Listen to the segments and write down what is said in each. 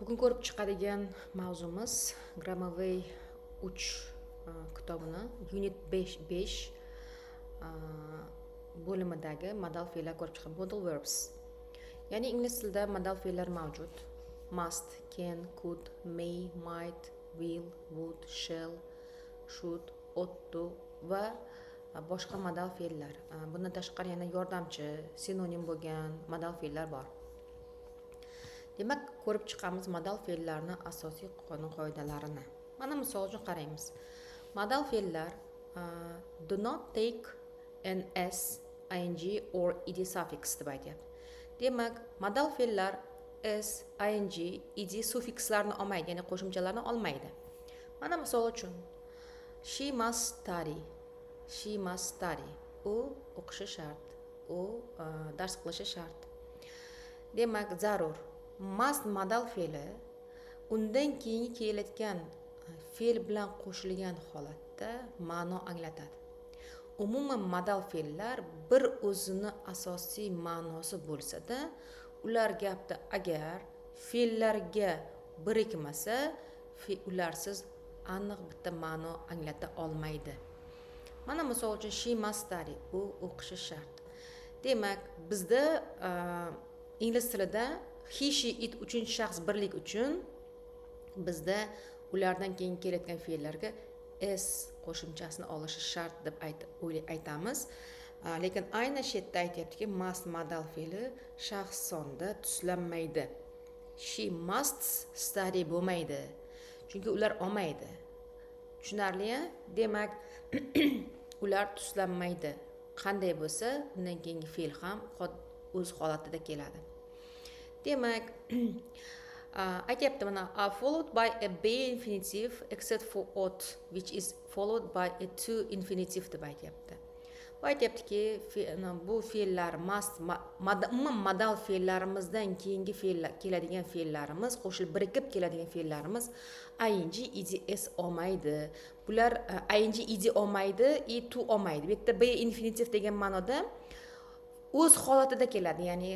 Bugun ko'rib chiqadigan mavzumiz Grammarway 3 kitobini Unit 5 bo'limidagi modal fe'llar ko'rib chiqamiz. Modal verbs. Ya'ni ingliz tilida modal fe'llar mavjud. Must, can, could, may, might, will, would, shall, should, ought to va boshqa modal fe'llar. Bundan tashqari yana yordamchi, sinonim bo'lgan modal fe'llar bor. Demak, ko'rib chiqamiz modal fe'llarning asosiy qonun-qoidalarini. Mana misol uchun qaraymiz. Modal fe'llar do not take an s, ing or ed suffix deb aytyapti. Demak, modal fe'llar s, ing, ed suffikslarni olmaydi, ya'ni qo'shimchalarni olmaydi. Mana misol uchun she must study. She must study. U o'qishi shart. U dars qilishi shart. Demak, zarur must modal fe'li undan keyin keladigan fe'l bilan qo'shilgan holatda ma'no anglatadi. Umuman modal fe'llar bir o'zini asosiy ma'nosi bo'lsa-da, ular gapda agar fe'llarga birikmasa, ularsiz aniq bitta ma'no anglata olmaydi. Mana misol uchun she must study, u o'qishi shart. Demak, bizda ingliz tilida he, she, it uchinchi shaxs birlik uchun bizda ulardan keyin kelayotgan fe'llarga s qo'shimchasini olishi shart deb aytamiz. Lekin ayni shu yerda aytayaptiki, must modal fe'li shaxs sonda tuslanmaydi. She must study bo'lmaydi. Chunki ular olmaydi. Tushunarli-a? Demak, ular tuslanmaydi. Qanday bo'lsa, undan keyingi fe'l ham o'z holatida keladi. Demak, aytyapti mana followed by a be infinitive except for ought, which is followed by a to infinitive deb aytyapti. Bu aytyaptiki, bu fe'llar umuman modal fe'llarimizdan keyingi keladigan fe'llarimiz, qo'shilib birikib keladigan fe'llarimiz ing, ed, s olmaydi. Bular ing, ed olmaydi, to olmaydi. Bu yerda be infinitive degan ma'noda o'z holatida keladi, ya'ni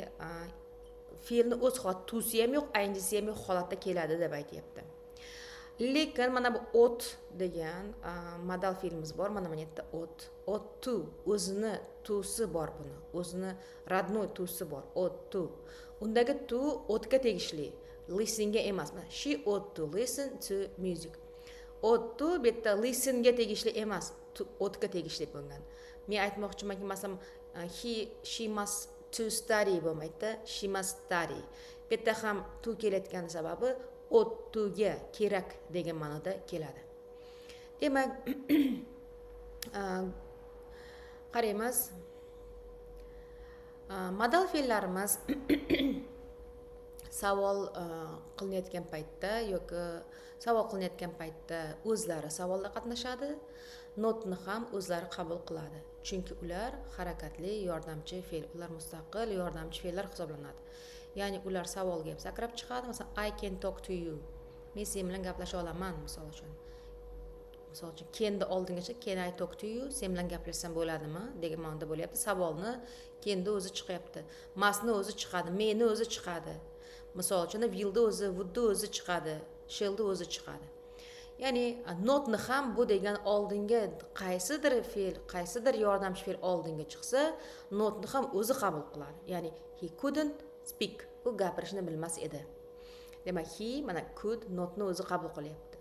fe'lni o'z holati, tusi ham yo'q, ing'si ham yo'q holatda keladi deb aytyapti. Lekin mana bu ought degan modal fe'limiz bor. Mana bu yerda ought to, o'zini tusi bor buni. O'zini родной tusi bor. Ought to. Undagi to ought-ga tegishli, listen-ga emas. She ought to listen to music. Ought to bu yerda listen-ga tegishli emas, ought-ga tegishli bo'lgan. Men aytmoqchimanki, masalan, she must to study bo'lmaydi, she must study. Bu yerda ham to kelayotgan sababi ought to ga kerak degan ma'noda keladi. Demak, qaraymiz. Modal fe'llarimiz savol qilinayotgan paytda yoki savol qilinayotgan paytda o'zlari savolda qatnashadi, notni ham o'zlari qabul qiladi. Chunki ular harakatli yordamchi fe'l, ular mustaqil yordamchi fe'llar hisoblanadi. Ya'ni ular savolga ham sakrab chiqadi. Masalan, I can talk to you. Men sen bilan gaplasha olaman, misol uchun. Misol uchun, can'ni oldingacha can I talk to you? Sen bilan gaplashsam bo'ladimi? degan ma'noda bo'lyapti. Savolni can'ni o'zi chiqyapti. Mustni o'zi chiqadi, may'ni o'zi chiqadi. Misol uchun, will'ni o'zi, would'ni o'zi chiqadi, shall'ni o'zi chiqadi. Ya'ni notni ham bu degan oldinga qaysidir fe'l, qaysidir yordamchi fe'l oldinga chiqsa, notni ham o'zi qabul qiladi. Ya'ni he couldn't speak. U gapirishni bilmas edi. Demak, he mana could notni o'zi qabul qilyapti.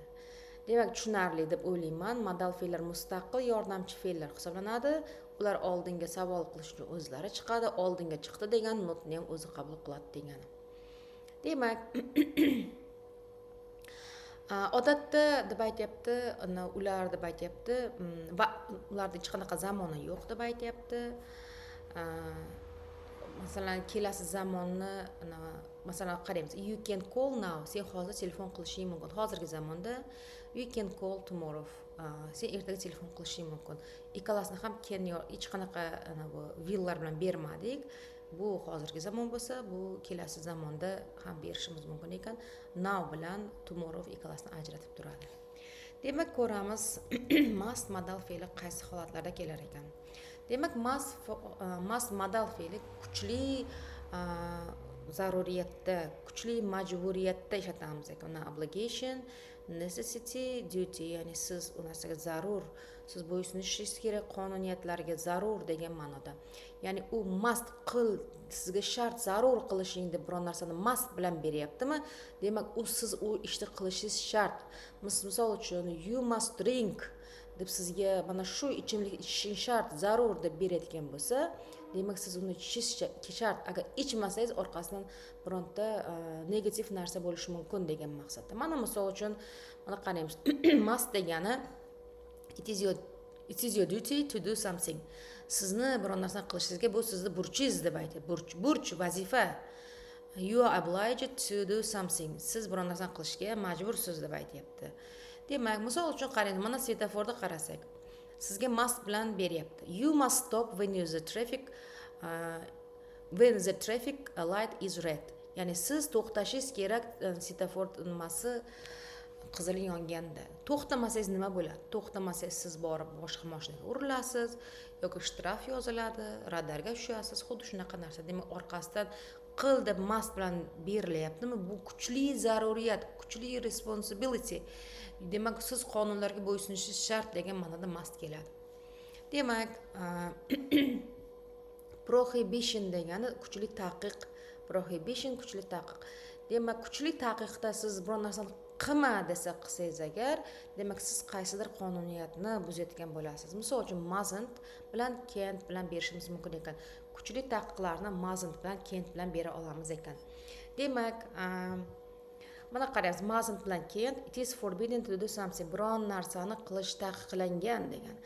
Demak, tushunarli deb o'ylayman. Modal fe'llar mustaqil yordamchi fe'llar hisoblanadi. Ular oldinga savol qilish uchun o'zlari chiqadi, oldinga chiqdi degan notni ham o'zi qabul qiladi degani. Demak, odatda deb aytyapti, ular deb aytyapti va ularda hech qanaqa zamoni yo'q deb aytyapti. Masalan, kelasi zamonni masalan qaraymiz. You can call now. Sen hozir telefon qilishing mumkin. Hozirgi zamonda you can call tomorrow. Sen ertaga telefon qilishing mumkin. Ikkalasini ham can hech qanaqa bu will'lar bilan bermadik. Bu hozirgi zamon bo'lsa, bu kelasi zamonda ham berishimiz mumkin ekan. Now bilan tomorrow ikkalasini ajratib turadi. Demak, ko'ramiz must modal fe'li qaysi holatlarda kelar ekan. Demak, must modal fe'li kuchli zaruriyatda, kuchli majburiyatda ishlatamiz ekan. Obligation, necessity, duty, ya'ni siz u narsaga zarur, siz bo'ysunishingiz kerak qonuniyatlarga zarur degan ma'noda. Ya'ni u must qil, sizga shart zarur qilishing deb biron narsani must bilan beryaptimi? Demak, u siz u ishni qilishingiz shart. Misol uchun you must drink deb sizga mana shu ichimlik ichishing shart, zarur deb berayotgan bo'lsa, demak siz uni ichishingiz shart. Agar ichmasangiz orqasidan bironta negativ narsa bo'lishi mumkin degan maqsadda. Mana misol uchun mana qaraymiz. Must degani it is your duty to do something. Sizni biron narsani qilishingizga bu sizni burchingiz deb aytadi. Burch, vazifa. You are obliged to do something. Siz biron narsani qilishga majbursiz deb aytayapti. Demak, misol uchun qarang, mana svetoforda qarasak, sizga must bilan beryapti. You must stop when the traffic light is red. Ya'ni siz to'xtashingiz kerak svetofor nimasi qizil yonganda. To'xtamasangiz nima bo'ladi? To'xtamasangiz siz borib boshqa mashinaga urilasiz yoki shtraf yoziladi, radarga tushasiz, xuddi shunaqa narsa. Demak, orqasidan qil deb must bilan berilyaptimi? Bu kuchli zaruriyat, kuchli responsibility. Demak, siz qonunlarga bo'ysunishingiz shart degan ma'noda must keladi. Demak, prohibition degani kuchli taqiq. Prohibition kuchli taqiq. Demak, kuchli taqiqda siz biron narsani qilma desa qilsangiz agar, demak siz qaysidir qonuniyatni buzayotgan bo'lasiz. Misol uchun mustn't bilan can't bilan berishimiz mumkin ekan. Kuchli taqiqlarni mustn't bilan can't bilan bera olamiz ekan. Demak, mana qaraymiz, mustn't bilan can't, it is forbidden to do something. Biron narsani qilish taqiqlangan degan.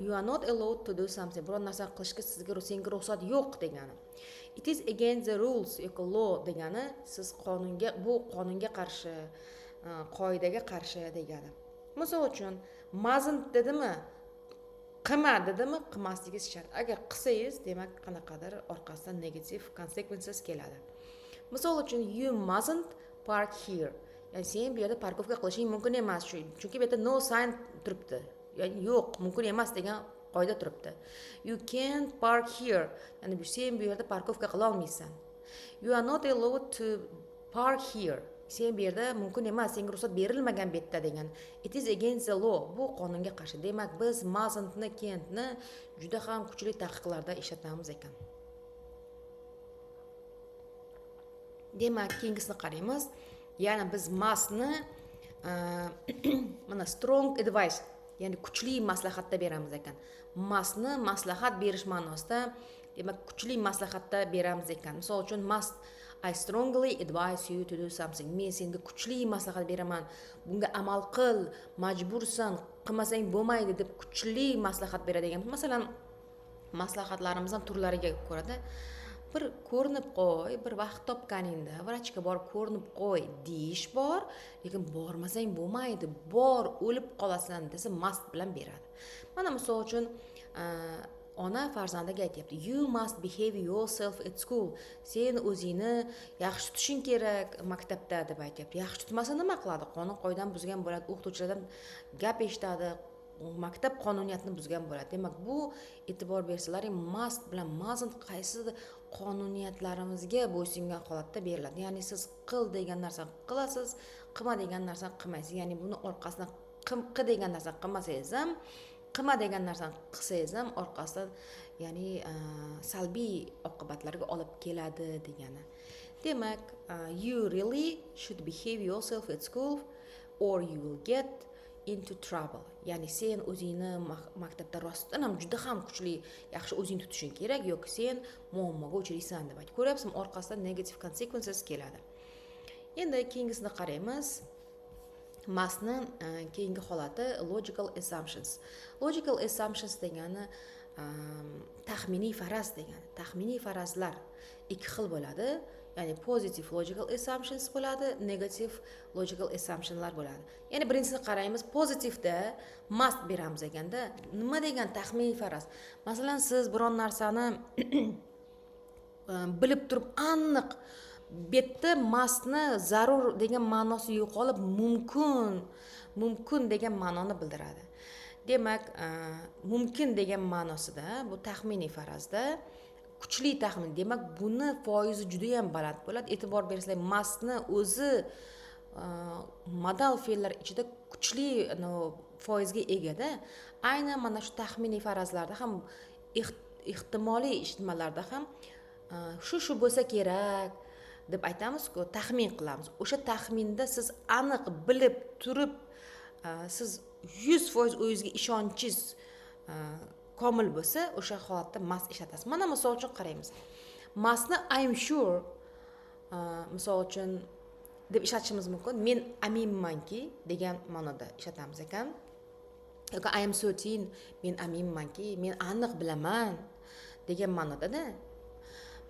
You are not allowed to do something. Biron narsani qilishga senga ruxsat yo'q degani. It is against the rules, yoki law degani siz bu qonunga qarshi, qoidaga qarshi degani. Misol uchun mustn't dedimi, qilma dedimi, qilmasligingiz shart. Agar qilsangiz, demak qanaqadir orqasidan negative consequences keladi. Misol uchun you mustn't park here. Ya'ni sen bu yerda parkovka qilishing mumkin emas, chunki bu yerda no sign turibdi. Ya'ni yo'q, mumkin emas degan qoida turibdi. You can't park here. Ya'ni sen bu yerda parkovka qila olmaysan. You are not allowed to park here. Sen bu yerda mumkin emas, senga ruxsat berilmagan bu yerda degan. It is against the law. Bu qonunga qarshi. Demak, biz mustn'ni, can'tni juda ham kuchli taqiqlarda ishlatamiz ekan. Demak, keyingisini qaraymiz. Ya'ni biz must'ni mana strong advice, ya'ni kuchli maslahatda beramiz ekan. Must'ni maslahat berish ma'nosida, demak kuchli maslahatda beramiz ekan. Misol uchun must, I strongly advise you to do something. Men senga kuchli maslahat beraman. Bunga amal qil, majbursan, qilmasang bo'lmaydi deb kuchli maslahat beradigan. Masalan, maslahatlarimizdan turlariga ko'ra bir ko'rinib qo'y, bir vaqt topganingda vrachga borib ko'rinib qo'y deyish bor, lekin bormasang bo'lmaydi, bor, o'lib qolasan desa must bilan beradi. Mana misol uchun ona farzandiga aytayapti, you must behave yourself at school. Sen o'zingni yaxshi tutishing kerak maktabda deb aytayapti. Yaxshi tutmasa nima qiladi? Qonun qoidadan buzgan bo'ladi, o'qituvchilardan gap eshitadi, maktab qonuniyatini buzgan bo'ladi. Demak, bu e'tibor bersalaring must bilan mustn't qaysidir qonuniyatlarimizga bo'ysungan holatda beriladi. Ya'ni siz qil degan narsani qilasiz, qilma degan narsani qilmaysiz. Ya'ni buni orqasidan qil degan narsani qilmasangiz ham, qilma degan narsani qilsangiz ham orqasidan ya'ni salbiy oqibatlarga olib keladi degani. Demak, you really should behave yourself at school or you will get into trouble. Ya'ni sen o'zingni maktabda rostdan ham juda ham kuchli, yaxshi o'zing tutishing kerak, yoki sen muammoga uchraysan deb aytib ko'ryapsizmi, orqasidan negative consequences keladi. Endi keyingisini qaraymiz. Must'ni keyingi holati logical assumptions. Logical assumptions degani taxminiy faraz degani. Taxminiy farazlar ikki xil bo'ladi. Ya'ni positive logical assumptions bo'ladi, negative logical assumptionlar bo'ladi. Ya'ni birinchisini qaraymiz, pozitivda must beramiz ekanda, nima degan taxminiy faraz? Masalan, siz biron narsani bilib turib aniq betda mustni zarur degan ma'nosi yo'qolib mumkin degan ma'noni bildiradi. Demak, mumkin degan ma'nosida bu taxminiy farazda kuchli taxmin. Demak, buni foizi juda ham baland bo'ladi. E'tibor bersanglar, mustni o'zi modal fe'llar ichida kuchli foizga egada. Aynan mana shu taxminiy farazlarda ham ehtimoliy ishtimalarda ham shu bo'lsa kerak deb aytamiz-ku, taxmin qilamiz. O'sha taxminda siz aniq bilib turib, siz 100% o'zingizga ishonchingiz komil bo'lsa, o'sha holatda must ishlatasiz. Mana misol uchun qaraymiz. Mustni I'm sure misol uchun deb ishlatishimiz mumkin. Men aminmanki degan ma'noda ishlatamiz ekan. yoki I am certain, men aminmanki, men aniq bilaman degan ma'noda-da.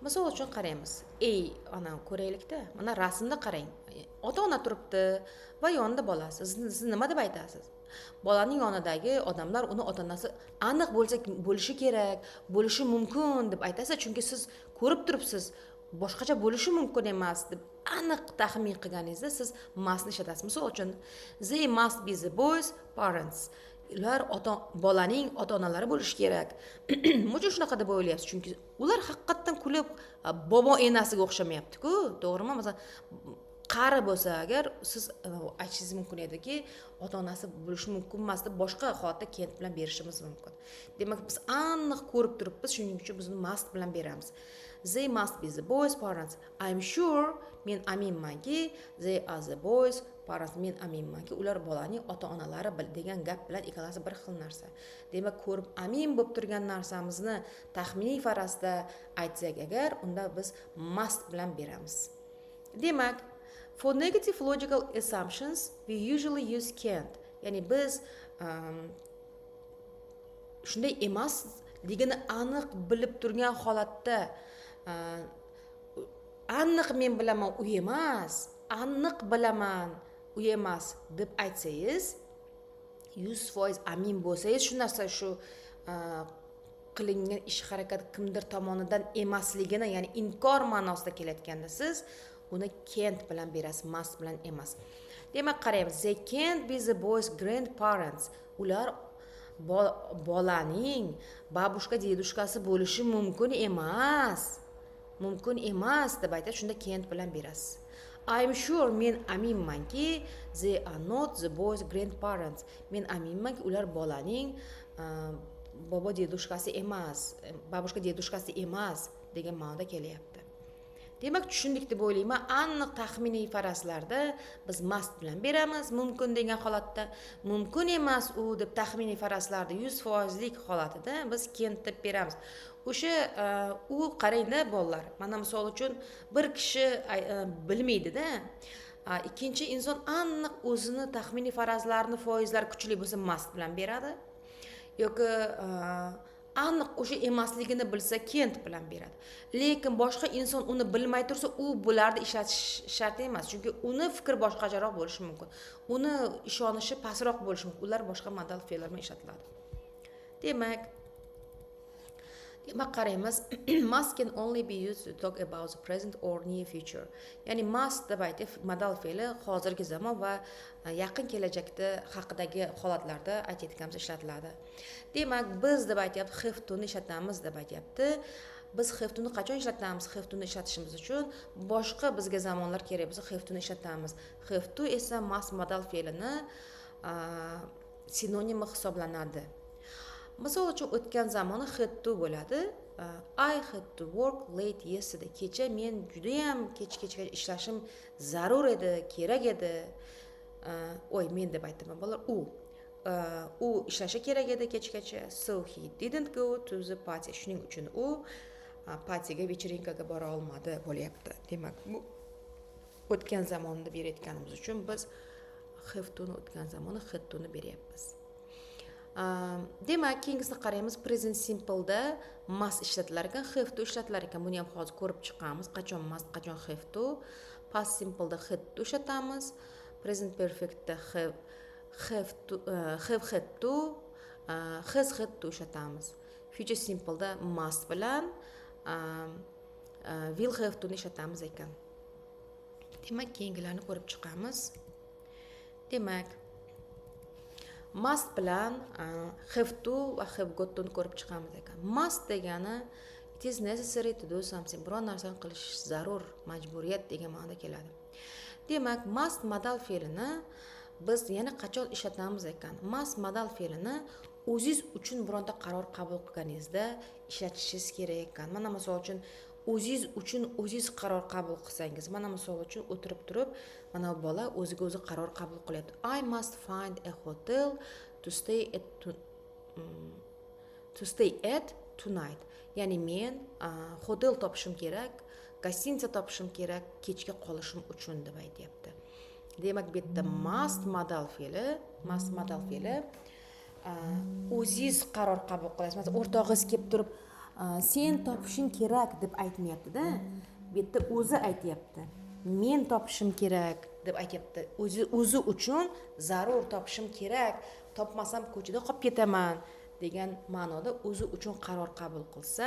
Misol uchun qaraymiz. Ana ko'raylikda. Mana rasmda qarang. Ota-ona turibdi va yonida bolasi. Siz nima deb aytasiz? Bolaning yonidagi odamlar uni ota-onasi aniq bo'lishi kerak, bo'lishi mumkin deb aytasiz, chunki siz ko'rib turibsiz, boshqacha bo'lishi mumkin emas deb aniq taxmin qilganingizda siz mustni ishlatasiz. Misol uchun, they must be the boys' parents. Ular bolaning ota-onalari bo'lishi kerak. Nima shunaqa deb o'ylayapsiz? Chunki ular haqiqatan kulib bobo enasiga o'xshamayapti-ku, to'g'rimi? Masalan, qari bo'lsa agar siz aytishingiz mumkin ediki, ota-onasi bo'lishi mumkin emas deb boshqa holatda Kent bilan berishimiz mumkin. Demak, biz aniq ko'rib turibmiz, shuning uchun biz uni must bilan beramiz. They must be the boys' parents. I'm sure, men aminmanki, they are the boys' parents. Men aminmanki, ular bolaning ota-onalari degan gap bilan ikkalasi bir xil narsa. Demak, ko'rib amin bo'lib turgan narsamizni taxminiy farazda aytsak agar, unda biz must bilan beramiz. Demak, for negative logical assumptions, we usually use can't. Ya'ni biz shunday emasligini aniq bilib turgan holatda aniq men bilaman u emas, aniq bilaman u emas deb aytsangiz, 100% amin bo'lsangiz, shu narsa shu qilingan ish harakat kimdir tomonidan emasligini, ya'ni inkor ma'nosida kelayotganda siz uni can't bilan berasiz, must bilan emas. Demak, qaraymiz. They can't be the boys' grandparents. Ular bolaning babushka dedushkasi bo'lishi mumkin emas. Mumkin emas deb aytadi, shunda can't bilan berasiz. I'm sure, men aminmanki, they are not the boys' grandparents. Men aminmanki, ular bolaning bobo dedushkasi emas, babushka dedushkasi emas degan ma'noda kelyapti. Demak, tushundik deb o'ylayman. Aniq taxminiy farazlarda biz must bilan beramiz, mumkin degan holatda, mumkin emas u deb taxminiy farazlarda 100%lik holatida biz can't deb beramiz. O'sha u qarangda bolalar. Mana misol uchun bir kishi bilmaydi-da, ikkinchi inson aniq o'zini taxminiy farazlarini foizlari kuchli bo'lsa must bilan beradi. Yoki aniq o'sha emasligini bilsa can't bilan beradi. Lekin boshqa inson uni bilmay tursa, u bularni ishlatish shart emas, chunki uni fikr boshqacharoq bo'lishi mumkin. Uni ishonishi pastroq bo'lishi mumkin. Ular boshqa modal fe'llar bilan ishlatiladi. Demak, qaraymiz. Must can only be used to talk about the present or near future. Ya'ni must deb aytib, modal fe'li hozirgi zamon va yaqin kelajakda haqidagi holatlarda aytayotganimiz ishlatiladi. Demak, biz deb aytyapti, have to ni ishlatamiz deb aytyapti. Biz have to ni qachon ishlatamiz? Have to ni ishlatishimiz uchun boshqa bizga zamonlar kerak bo'lsa have to ni ishlatamiz. Have to esa must modal fe'lini sinonimi hisoblanadi. Misol uchun o'tgan zamoni had to bo'ladi. I had to work late yesterday. Kecha men juda ham kechgacha ishlashim zarur edi, kerak edi. Men deb aytaman bolalar, u ishlashi kerak edi kechgacha. So he didn't go to the party. Shuning uchun u partiyaga, vecherinkaga bora olmadi bo'lyapti. Demak, bu o'tgan zamonni berayotganimiz uchun biz have to ni o'tgan zamoni had to ni beryapmiz. Demak, keyingisini qaraymiz. Present simple da must ishlatilar ekan, have to ishlatilar ekan. Buni ham hozir ko'rib chiqamiz. Qachon must, qachon have to. Past simple da had to ishlatamiz. Present perfect da have had to, has had to ishlatamiz. Future simple da must bilan will have to ni ishlatamiz ekan. Demak, keyingilarni ko'rib chiqamiz. Demak, must bilan have to va have got to ni ko'rib chiqamiz ekan. Must degani it is necessary to do something. Biron narsani qilish zarur, majburiyat degan ma'noda keladi. Demak, must modal fe'lini biz yana qachon ishlatamiz ekan? Must modal fe'lini o'zingiz uchun bironta qaror qabul qilganingizda ishlatishingiz kerak ekan. Mana misol uchun o'zingiz uchun o'zingiz qaror qabul qilsangiz, mana misol uchun o'tirib turib, mana bola o'ziga o'zi qaror qabul qilyapti. I must find a hotel to stay at tonight. Ya'ni men hotel topishim kerak, gostinitsa topishim kerak kechga qolishim uchun deb aytayapti. Demak, bu yerda must modal fe'li o'zingiz qaror qabul qilasiz. Masalan, o'rtog'ingiz kelib turib, sen topishing kerak deb aytmayapti-da. Bu yerda o'zi aytayapti. Men topishim kerak deb aytayapti. O'zi uchun zarur topishim kerak, topmasam ko'chada qolib ketaman degan ma'noda o'zi uchun qaror qabul qilsa,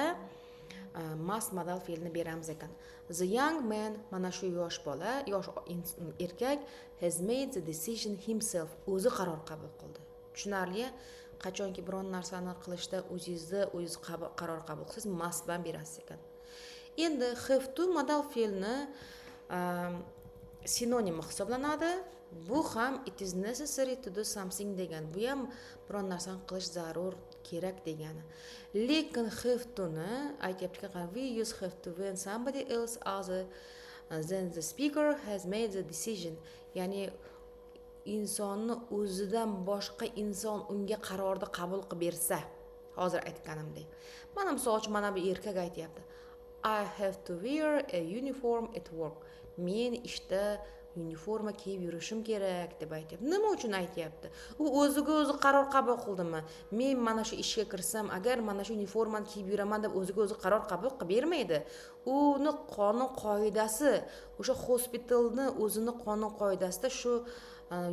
must modal fe'lini beramiz ekan. The young man, mana shu yosh bola, yosh erkak has made the decision himself. O'zi qaror qabul qildi. Tushunarli? Qachonki biron narsani qilishda o'zingiz qaror qabul qilsangiz, must bilan berasiz ekan. Endi have to modal fe'lni sinonimi hisoblanadi. Bu ham it is necessary to do something degan. Bu ham biron narsani qilish zarur, kerak degani. Lekin have to ni aytayaptiki, we use have to when somebody else other than the speaker has made the decision. Ya'ni insonni o'zidan boshqa inson unga qarorni qabul qilib bersa, hozir aytganimdek. Mana misol uchun mana bu erkak aytayapti. I have to wear a uniform at work. Men ishda uniforma kiyib yurishim kerak deb aytayapti. Nima uchun aytayapti? U o'ziga o'zi qaror qabul qildimi? Men mana shu ishga kirsam, agar mana shu uniformani kiyib yuraman deb o'ziga o'zi qaror qabul qilib bermaydi. Uni qonun qoidasi, o'sha hospitalni o'zini qonun qoidasida shu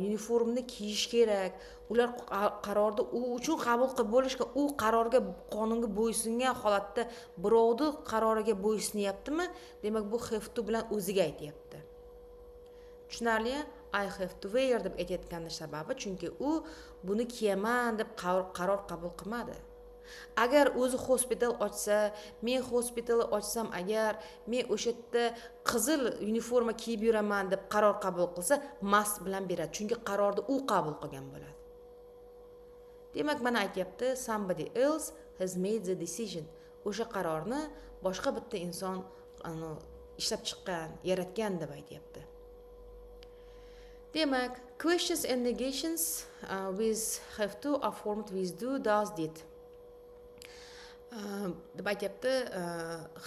uniformni kiyish kerak. Ular qarorni u uchun qabul qilib bo'lishga, u qarorga, qonunga bo'ysungan holatda birovni qaroriga bo'ysunyaptimi? Demak, bu have to bilan o'ziga aytayapti. Tushunarli? I have to wear deb aytayotganning sababi chunki u buni kiyaman deb qaror qabul qilmadi. Agar o'zi hospital ochsa, men hospital ochsam, agar men o'sha yerda qizil uniforma kiyib yuraman deb qaror qabul qilsa, must bilan beradi. Chunki qarorni u qabul qilgan bo'ladi. Demak, mana aytayapti, somebody else has made the decision. O'sha qarorni boshqa bitta inson ishlab chiqqan, yaratgan deb aytayapti. Demak, questions and negations with have to are formed with do, does, did. Deb aytayapti,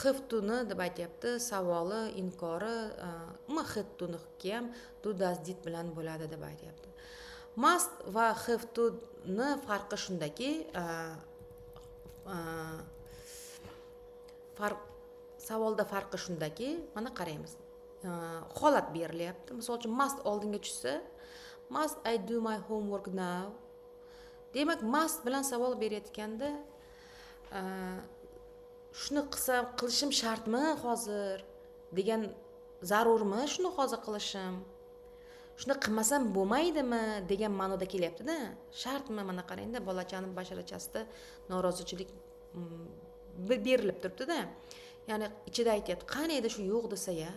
have to ni deb aytayapti, savoli, inkori, have to ni ham do, does, did bilan bo'ladi deb aytayapti. Must va have to ni farqi shundaki, savolda farqi shundaki, mana qaraymiz. Holat berilyapti. Misol uchun must oldinga tushsa, must I do my homework now? Demak, must bilan savol berayotganda shuni qilishim shartmi hozir degan, zarurmi shuni hozir qilishim? Shuni qilmasam bo'lmaydimi degan ma'noda kelyapti-da. Shartmi? Mana qarangda, bolachaning basharachasida norozichilik berilib turibdi-da. Ya'ni ichida aytayapti, qani edi shu yo'q desa-ya,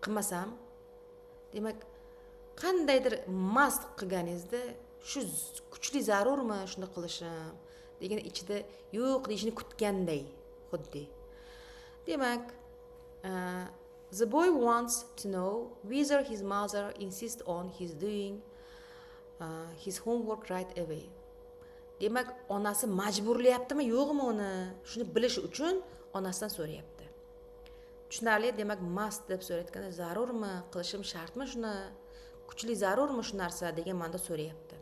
qilmasam. Demak, qandaydir must qilganingizda shu kuchli zarurmi shuni qilishim degan ichida yo'q deyishini kutganday xuddi. Demak, the boy wants to know whether his mother insists on his doing his homework right away. Demak, onasi majburlayaptimi, yo'qmi uni? Shuni bilish uchun onasidan so'rayapti. Tushunarli? Demak, must deb so'rayotganda zarurmi, qilishim shartmi shuni? Kuchli zarurmi shu narsa degan ma'noda so'rayapti.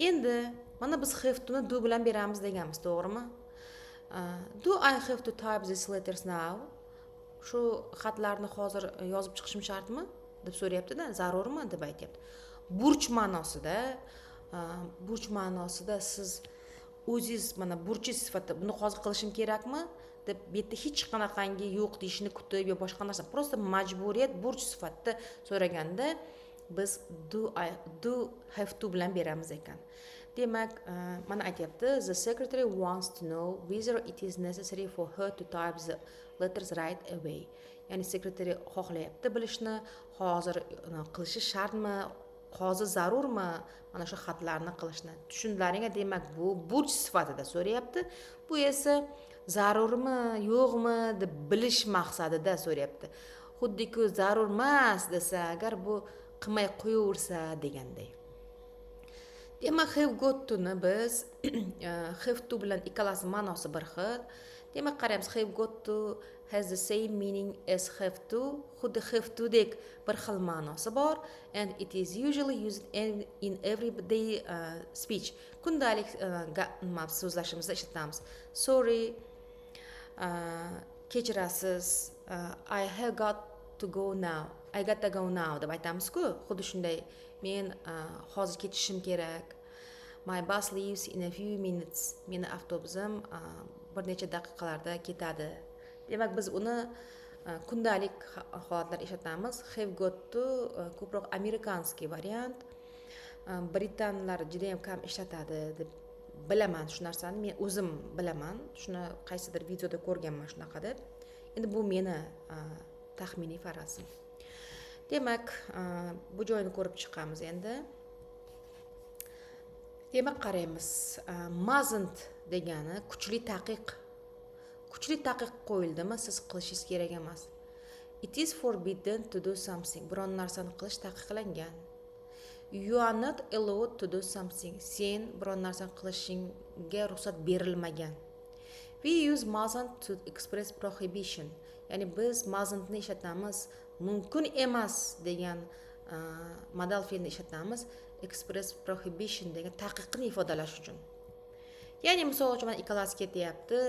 Endi mana biz have to ni do bilan beramiz deganmiz, to'g'rimi? Do I have to type these letters now? Shu xatlarni hozir yozib chiqishim shartmi deb so'rayapti-da, zarurmi deb aytayapti. Burch ma'nosida siz o'zingiz mana burchi sifatida buni hozir qilishim kerakmi deb bu yerda hech qanaqangi yo'q deyishini kutib yo boshqa narsa, prosta majburiyat burch sifatida so'raganda biz do have to bilan beramiz ekan. Demak, mana aytyapti, the secretary wants to know whether it is necessary for her to type the letters right away. Ya'ni sekretari xohlayapti bilishni, hozir qilishi shartmi, hozir zarurmi mana shu xatlarni qilishni. Tushunlaringlar, demak bu burch sifatida so'rayapti. Bu esa zarurmi, yo'qmi deb bilish maqsadida so'rayapti. Xuddi-ku zarur emas desa agar bu qilmay qo'yaversa deganday. Demak, have got to'ni biz have to bilan ikkalasi ma'nosi bir xil. Demak, qaraymiz, have got to has the same meaning as have to. Xuddi have to dek bir xil ma'nosi bor, and it is usually used in everyday speech. Kundalik so'zlashimizda ishlatamiz. Sorry, kechirasiz, I have got to go now. I got to go now deb aytamiz-ku. Xuddi shunday, men hozir ketishim kerak. My bus leaves in a few minutes. Meni avtobusim bir necha daqiqalarda ketadi. Demak, biz uni kundalik holatlarda ishlatamiz. Have got to ko'proq amerikanskiy variant. Britanlar juda ham kam ishlatadi deb bilaman shu narsani. Men o'zim bilaman. Shuni qaysidir videoda ko'rganman shunaqa deb. Endi bu meni taxminiy farazim. Demak, bu joyini ko'rib chiqamiz endi. Demak, qaraymiz. Mustn't degani kuchli taqiq. Kuchli taqiq qo'yildimi, siz qilishingiz kerak emas. It is forbidden to do something. Biron narsani qilish taqiqlangan. You are not allowed to do something. Sen biron narsani qilishingga ruxsat berilmagan. We use mustn't to express prohibition. Ya'ni biz mustn'ni ishlatamiz, mumkin emas degan modal fe'lni ishlatamiz, express prohibition degan taqiqni ifodalash uchun. Ya'ni misol uchun mana ikkalasi ketyapti.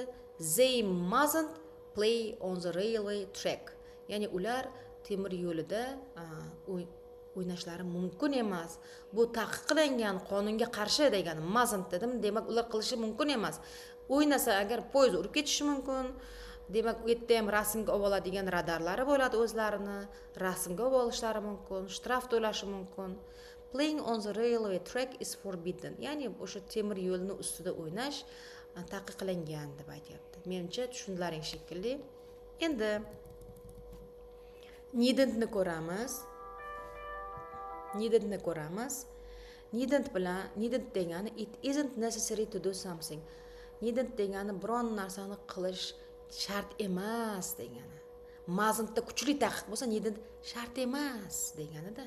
They mustn't play on the railway track. Ya'ni ular temir yo'lida o'ynashlari mumkin emas. Bu taqiqlangan, qonunga qarshi degani mustn't dedim. Demak, ular qilishi mumkin emas. O'ynasa agar poyezd urib ketishi mumkin. Demak, u yerda ham rasmga olib oladigan radarlari bo'ladi o'zlarini, rasmga olib olishlari mumkin, shtraf to'lashi mumkin. Playing on the railway track is forbidden. Ya'ni o'sha temir yo'lni ustida o'ynash taqiqlangan deb aytyapti. Menimcha tushunlaring shekilli. Endi needn'tni ko'ramiz. Needn't bilan needn't degani it isn't necessary to do something. Needn't degani biron narsani qilish shart emas degani. Mustn'da kuchli taqiq bo'lsa, needn't shart emas deganida.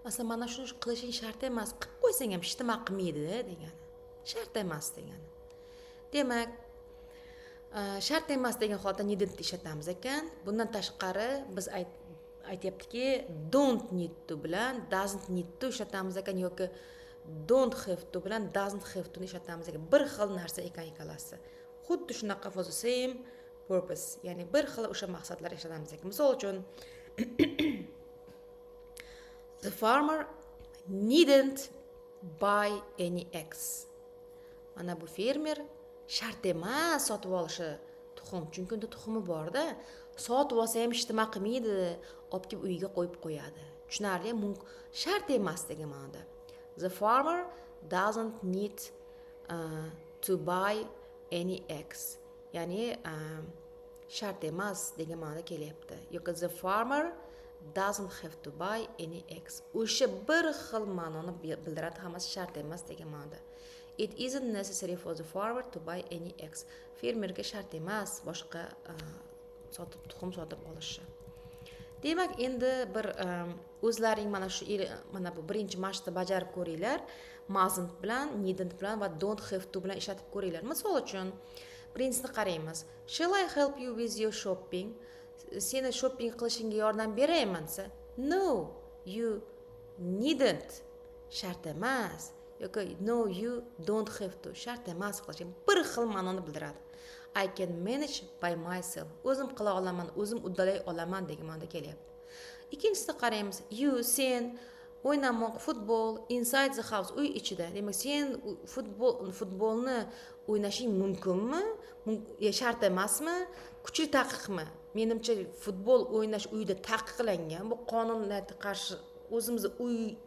Masalan, mana shuni qilishing shart emas, qilib qo'ysang ham hech nima qilmaydi degani. Shart emas degani. Demak, shart emas degan holatda needn't ishlatamiz ekan. Bundan tashqari biz aytyaptiki, don't need to bilan doesn't need to ishlatamiz ekan yoki don't have to bilan doesn't have to ishlatamiz ekan. Bir xil narsa ekan ikkalasi. Xuddi shunaqa for the same purpose. Ya'ni bir xil o'sha maqsadlar ishlatamiz ekan. Misol uchun the farmer needn't buy any eggs. Mana bu fermer shart emas sotib olishi tuxum, chunki unda tuxumi bor-da. Sotib olsa ham hech nima qilmaydi, olib kelib uyiga qo'yib qo'yadi. Tushunarli, shart emas degan ma'noda. The farmer doesn't need to buy any eggs. Ya'ni shart emas degan ma'noda kelyapti. Yoki the farmer doesn't have to buy any eggs. O'sha bir xil ma'noni bildiradi, hammasi shart emas degan ma'noda. It isn't necessary for the farmer to buy any eggs. Fermerga shart emas boshqa tuxum sotib olishi. Demak, endi bir o'zlaring mana bu birinchi mashqni bajarib ko'ringlar. Mustn't bilan, needn't bilan va don't have to bilan ishlatib ko'ringlar. Misol uchun, birinchisini qaraymiz. Shall I help you with your shopping? Seni shopping qilishingga yordam berayman desa, no, you needn't. Shart emas. Yoki no, you don't have to. Shart emas qilish. Bir xil ma'noni bildiradi. I can manage by myself. O'zim qila olaman, o'zim uddalay olaman degan ma'noda kelyapti. Ikkinchisini qaraymiz. You, sen o'ynamoq, futbol inside the house, uy ichida. Demak, sen futbolni o'ynashing mumkinmi? Shart emasmi? Kuchli taqiqmi? Menimcha futbol o'ynash uyda taqiqlangan. Bu qonunlarga qarshi o'zimizni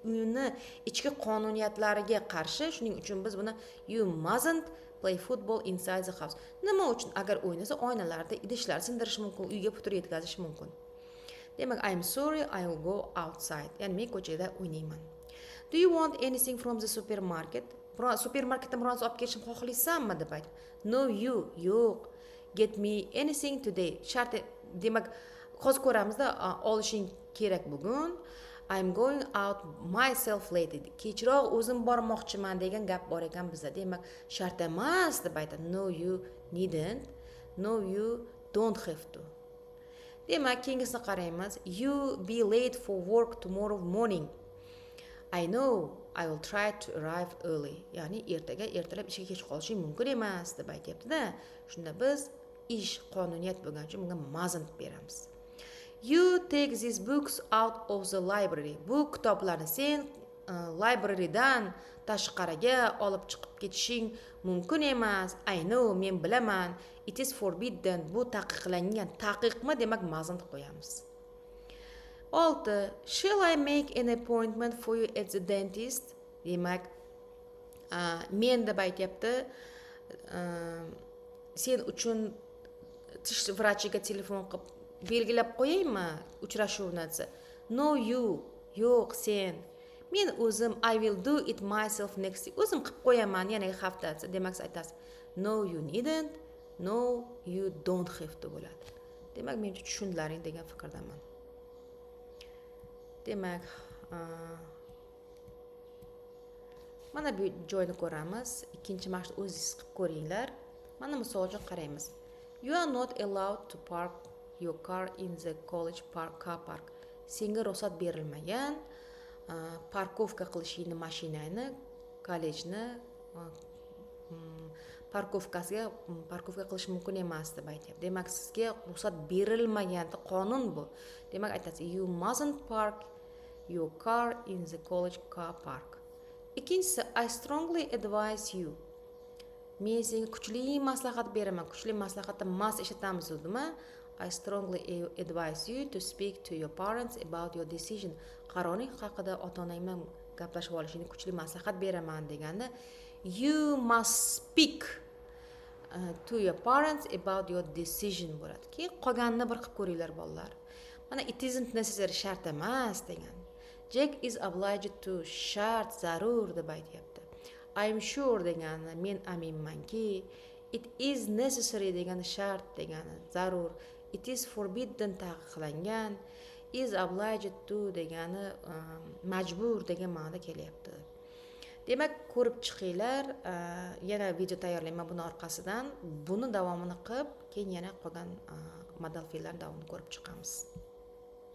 uyni ichki qonuniyatlariga qarshi. Shuning uchun biz buni you mustn't play football inside the house. Nima uchun? Agar o'ynasa oynalarda idishlar sindirish mumkin, uyga putur yetkazish mumkin. Demak, I'm sorry, I will go outside. Ya'ni men ko'chada o'ynayman. Do you want anything from the supermarket? Supermarketdan biror narsa olib kelishim xohlaysanmi deb aytdi. No you, yo'q. Get me anything today. Shart, demak, hozir ko'ramizda olishing kerak bugun. I'm going out myself later. Kechroq o'zim bormoqchiman degan gap bor ekan bizda. Demak, shart emas deb aytadi. No you needn't. No you don't have to. Demak, keyingisini qaraymiz. You be late for work tomorrow morning. I know I will try to arrive early. Ya'ni ertalab ishga kech qolishing mumkin emas deb aytyapti-da. Shunda biz ish qonuniyat bo'lgani uchun bunga mustn't beramiz. You take these books out of the library. Bu kitoblarni sen librarydan tashqariga olib chiqib ketishing mumkin emas. I know, men bilaman. It is forbidden. Bu taqiqlangan. Taqiqmi? Demak, mustn't qo'yamiz. 6. Shall I make an appointment for you at the dentist? Demak, men deb aytyapti. Sen uchun tish vrachiga telefon qilib belgilab qo'yaymi uchrashuvni desa. No you, yo'q sen. Men o'zim I will do it myself next week. O'zim qilib qo'yaman yanagi hafta desa. Demak, siz aytasiz. No you needn't, no you don't have to bo'ladi. Demak, men tushundilaring degan fikrdaman. Demak, mana bu joyni ko'ramiz. Ikkinchi mashq o'zingiz qilib ko'ringlar. Mana misol uchun qaraymiz. You are not allowed to park your car in the college car park. Senga ruxsat berilmagan parkovka qilishingni mashinangni kollejni parkovka qilish mumkin emas deb aytyapti. Demak, sizga ruxsat berilmagan qonun bu. Demak, aytasiz, you mustn't park your car in the college car park. Ikkinchisi, I strongly advise you. Men senga kuchli maslahat beraman. Kuchli maslahatda mas ishlatamiz o'zimi? I strongly advise you to speak to your parents about your decision. Qaroring haqida ota-onang bilan gaplashib olishingni kuchli maslahat beraman deganda, you must speak to your parents about your decision bo'ladi. Keyin qolganini bir qilib ko'ringlar bolalar. Mana it isn't necessary shart emas degan. Jack is obliged to shart zarur deb aytyapti. I'm sure degani men aminmanki, it is necessary degani shart degani zarur, it is forbidden taqiqlangan, is obliged to degani majbur degan ma'noda kelyapti. Demak, ko'rib chiqinglar, yana video tayyorlayman buni orqasidan. Buni davomini qilib, keyin yana qolgan modal fe'llar davomini ko'rib chiqamiz.